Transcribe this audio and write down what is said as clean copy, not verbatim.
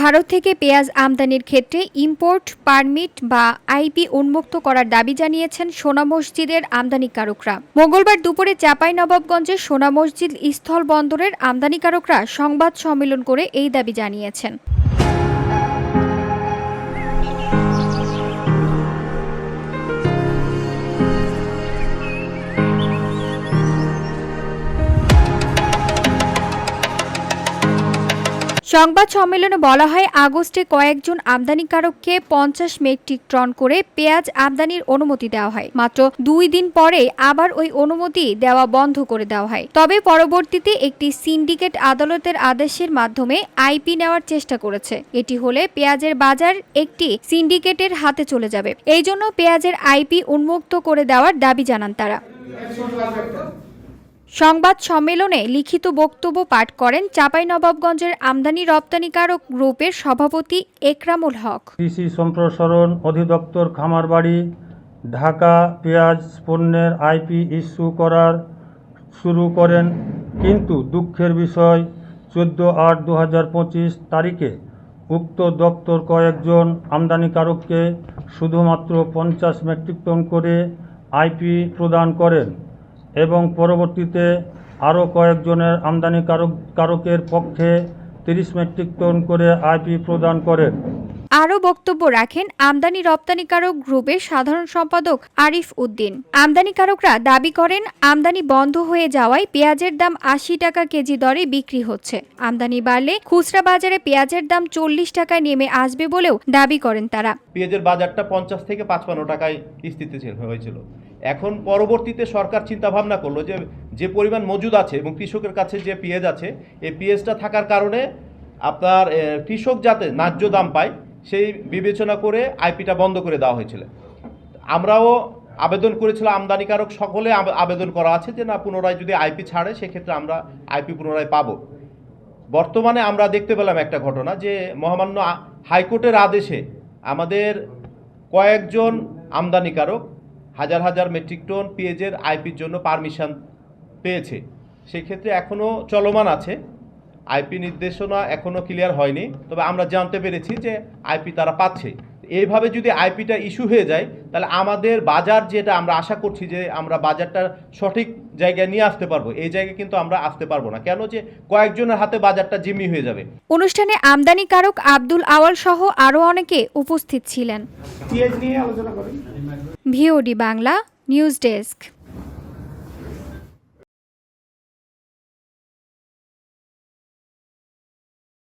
ভারত থেকে পেঁয়াজ আমদানির ক্ষেত্রে ইম্পোর্ট পারমিট বা আইপি উন্মুক্ত করার দাবি জানিয়েছেন সোনা মসজিদের আমদানিকারকরা। মঙ্গলবার দুপুরে চাঁপাইনবাবগঞ্জের সোনা মসজিদ স্থল বন্দরের আমদানিকারকরা সংবাদ সম্মেলন করে এই দাবি জানিয়েছেন। সংবাদ সম্মেলনে বলা হয়, আগস্টে কয়েকজন আমদানিকারককে 50 মেট্রিক টন করে পেঁয়াজ আমদানির অনুমতি দেওয়া হয়। মাত্র 2 দিন পরে আবার ওই অনুমতি দেওয়া বন্ধ করে দেওয়া হয়। তবে পরবর্তীতে একটি সিন্ডিকেট আদালতের আদেশের মাধ্যমে আইপি নেওয়ার চেষ্টা করেছে। এটি হলে পেঁয়াজের বাজার একটি সিন্ডিকেটের হাতে চলে যাবে। এই জন্য পেঁয়াজের আইপি উন্মুক্ত করে দেওয়ার দাবি জানান তারা। সংবাদ সম্মেলনে লিখিত বক্তব্য পাঠ করেন চাঁপাইনবাবগঞ্জের আমদানি রপ্তানিকারক গ্রুপের সভাপতি একরামুল হক। কৃষি সম্প্রসারণ অধিদপ্তর খামারবাড়ি, ঢাকা পেঁয়াজ পণ্যের আইপি ইস্যু করার শুরু করেন, কিন্তু দুঃখের বিষয় 14/8/2025 তারিখে উক্ত দপ্তর কয়েকজন আমদানিকারককে শুধুমাত্র 50 মেট্রিক টন করে আইপি প্রদান করেন এবং পরবর্তীতে আরও কয়েকজনের আমদানিকারকের পক্ষে 30 মেট্রিক টন করে আইপি প্রদান করেন। আরও বক্তব্য রাখেন আমদানি রপ্তানিকারক গ্রুপের সাধারণ সম্পাদক আরিফ উদ্দিন। আমদানিকারকরা দাবি করেন, আমদানি বন্ধ হয়ে যাওয়ায় পেঁয়াজের দাম 80 টাকা কেজি দরে বিক্রি হচ্ছে। আমদানি বাড়লে খুচরা বাজারে পেঁয়াজের দাম 40 টাকায় নেমে আসবে বলেও দাবি করেন তারা। পেঁয়াজের বাজারটা 50 থেকে 55 টাকায় স্থিতিশীল হয়েছিল। এখন পরবর্তীতে সরকার চিন্তা ভাবনা করলো যে পরিমাণ মজুদ আছে এবং কৃষকের কাছে যে পেঁয়াজ আছে, এই পেঁয়াজটা থাকার কারণে আপনার কৃষক যাতে ন্যায্য দাম পায় সেই বিবেচনা করে আইপিটা বন্ধ করে দেওয়া হয়েছিল। আমরাও আবেদন করেছিলাম, আমদানিকারক সকলে আবেদন করা আছে যে না, পুনরায় যদি আইপি ছাড়ে সেক্ষেত্রে আমরা আইপি পুনরায় পাবো। বর্তমানে আমরা দেখতে পেলাম একটা ঘটনা যে মহামান্য হাইকোর্টের আদেশে আমাদের কয়েকজন আমদানিকারক হাজার হাজার মেট্রিক টন পেঁয়াজের আইপির জন্য পারমিশন পেয়েছে। সেক্ষেত্রে এখনও চলমান আছে, আইপি নির্দেশনা এখনও ক্লিয়ার হয়নি, তবে আমরা জানতে পেরেছি যে আইপি তারা পাচ্ছে। এইভাবে যদি আইপিটা ইস্যু হয়ে যায় তাহলে আমাদের বাজার, যেটা আমরা আশা করছি যে আমরা বাজারটা সঠিক জায়গায় নিয়ে আসতে পারবো, এই জায়গায় কিন্তু আমরা আসতে পারবো না। কেন যে কয়েকজনের হাতে বাজারটা জিম্মি হয়ে যাবে। অনুষ্ঠানে আমদানিকারক আব্দুল আওয়াল সহ আরও অনেকে উপস্থিত ছিলেন। VOD Bangla news desk.